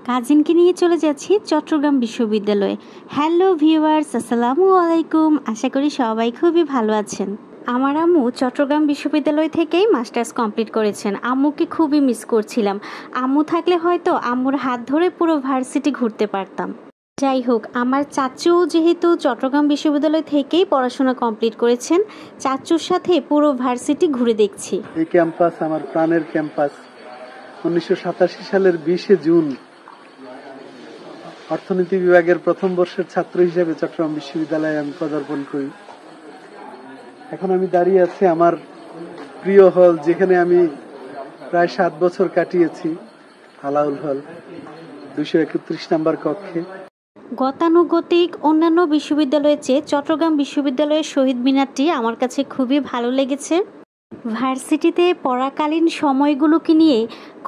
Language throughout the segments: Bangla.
কাজিনকে নিয়ে চলে যাচ্ছি চট্টগ্রাম বিশ্ববিদ্যালয়ে। হ্যালো ভিউয়ার্স, আসসালামু আলাইকুম। আশা করি সবাই খুবই ভালো আছেন। আমার আম্মু চট্টগ্রাম বিশ্ববিদ্যালয় থেকেই মাস্টার্স কমপ্লিট করেছেন। আম্মুকে খুবই মিস করছিলাম। আম্মু থাকলে হয়তো আম্মুর হাত ধরে পুরো ভার্সিটি ঘুরতে পারতাম। যাই হোক, আমার চাচু যেহেতু চট্টগ্রাম বিশ্ববিদ্যালয় থেকেই পড়াশোনা কমপ্লিট করেছেন, চাচুর সাথে পুরো ভার্সিটি ঘুরে দেখছি। এই ক্যাম্পাস আমার প্রাণের ক্যাম্পাস। 1987 সালের 20 জুন অর্থনীতি বিভাগের প্রথম বর্ষের ছাত্র হিসেবে চট্টগ্রাম বিশ্ববিদ্যালয়ে আমি পদার্পণ করি। এখন আমি দাঁড়িয়ে আছি আমার প্রিয় হল, যেখানে আমি প্রায় 7 বছর কাটিয়েছি, আলাউল হল 231 নম্বর কক্ষে। গতানুগতিক অন্যান্য বিশ্ববিদ্যালয়ের চেয়ে চট্টগ্রাম বিশ্ববিদ্যালয়ের শহীদ মিনারটি আমার কাছে খুবই ভালো লেগেছে। ভার্সিটিতে পড়াকালীন সময়গুলোকে নিয়ে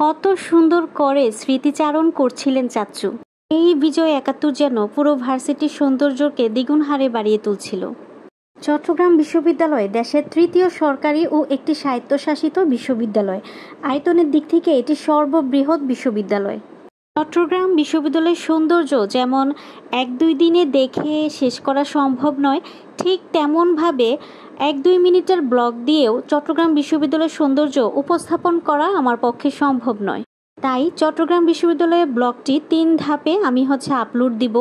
কত সুন্দর করে স্মৃতিচারণ করছিলেন চাচু। এই বিজয় 71 যেন পুরো ভার্সিটির সৌন্দর্যকে দ্বিগুণ হারে বাড়িয়ে তুলছিল। চট্টগ্রাম বিশ্ববিদ্যালয় দেশের তৃতীয় সরকারি ও একটি স্বায়ত্তশাসিত বিশ্ববিদ্যালয়। আয়তনের দিক থেকে এটি সর্ববৃহৎ বিশ্ববিদ্যালয়। চট্টগ্রাম বিশ্ববিদ্যালয়ের সৌন্দর্য যেমন 1-2 দিনে দেখে শেষ করা সম্ভব নয়, ঠিক তেমনভাবে 1-2 মিনিটের ব্লগ দিয়েও চট্টগ্রাম বিশ্ববিদ্যালয়ের সৌন্দর্য উপস্থাপন করা আমার পক্ষে সম্ভব নয়। তাই চট্টগ্রাম বিশ্ববিদ্যালয়ের ব্লগটি 3 ধাপে আমি আপলোড দিব।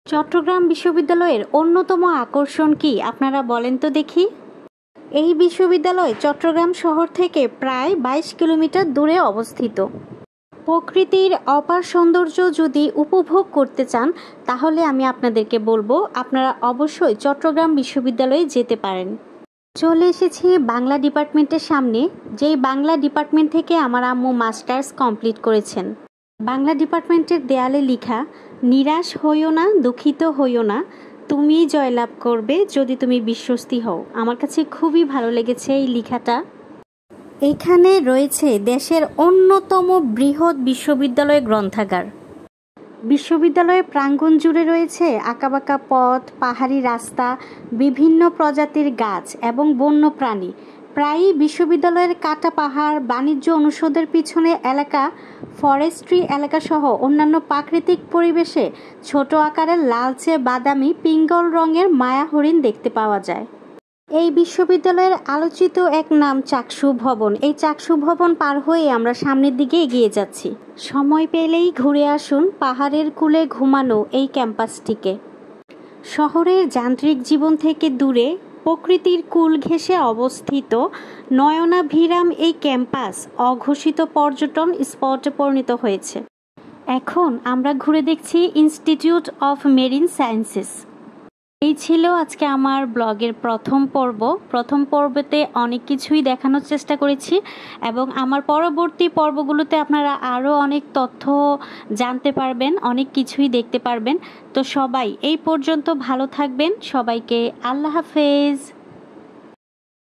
চট্টগ্রাম বিশ্ববিদ্যালয়ের অন্যতম আকর্ষণ কি আপনারা বলেন তো দেখি? এই বিশ্ববিদ্যালয় চট্টগ্রাম শহর থেকে প্রায় 22 কিলোমিটার দূরে অবস্থিত। প্রকৃতির অপার সৌন্দর্য যদি উপভোগ করতে চান, তাহলে আমি আপনাদেরকে বলবো আপনারা অবশ্যই চট্টগ্রাম বিশ্ববিদ্যালয়ে যেতে পারেন। চলে এসেছি বাংলা ডিপার্টমেন্টের সামনে, যেই বাংলা ডিপার্টমেন্ট থেকে আমার আম্মু মাস্টার্স কমপ্লিট করেছেন। বাংলা ডিপার্টমেন্টের দেয়ালে লেখা, নিরাশ হইও না, দুঃখিত হইও না, তুমি জয়লাভ করবে যদি তুমি বিশ্বস্তি হও। আমার কাছে খুবই ভালো লেগেছে এই লেখাটা। এখানে রয়েছে দেশের অন্যতম বৃহৎ বিশ্ববিদ্যালয় গ্রন্থাগার। বিশ্ববিদ্যালয়ের প্রাঙ্গণ জুড়ে রয়েছে আঁকাবাঁকা পথ, পাহাড়ি রাস্তা, বিভিন্ন প্রজাতির গাছ এবং বন্য প্রাণী। প্রায়ই বিশ্ববিদ্যালয়ের কাটা পাহাড়, বাণিজ্য অনুষদের পিছনে এলাকা, ফরেস্ট্রি এলাকা সহ অন্যান্য প্রাকৃতিক পরিবেশে ছোট আকারের লালচে বাদামি পিঙ্গল রঙের মায়া হরিণ দেখতে পাওয়া যায়। এই বিশ্ববিদ্যালয়ের আলোচিত এক নাম চাকসু ভবন। এই চাকসু ভবন পার হয়ে আমরা সামনের দিকে এগিয়ে যাচ্ছি। সময় পেলেই ঘুরে আসুন পাহাড়ের কূলে ঘুমানো এই ক্যাম্পাসটিকে। শহরের যান্ত্রিক জীবন থেকে দূরে প্রকৃতির কূল ঘেঁষে অবস্থিত নয়নাভিরাম এই ক্যাম্পাস অঘোষিত পর্যটন স্পটে পরিণত হয়েছে। এখন আমরা ঘুরে দেখছি ইনস্টিটিউট অফ মেরিন সায়েন্সেস। এই ছিল আজকে আমার ব্লগের প্রথম পর্ব। প্রথম পর্বতে অনেক কিছুই দেখানোর চেষ্টা করেছি এবং আমার পরবর্তী পর্বগুলোতে আপনারা আরও অনেক তথ্য জানতে পারবেন, অনেক কিছুই দেখতে পারবেন। তো সবাই এই পর্যন্ত ভালো থাকবেন। সবাইকে আল্লাহ হাফেজ।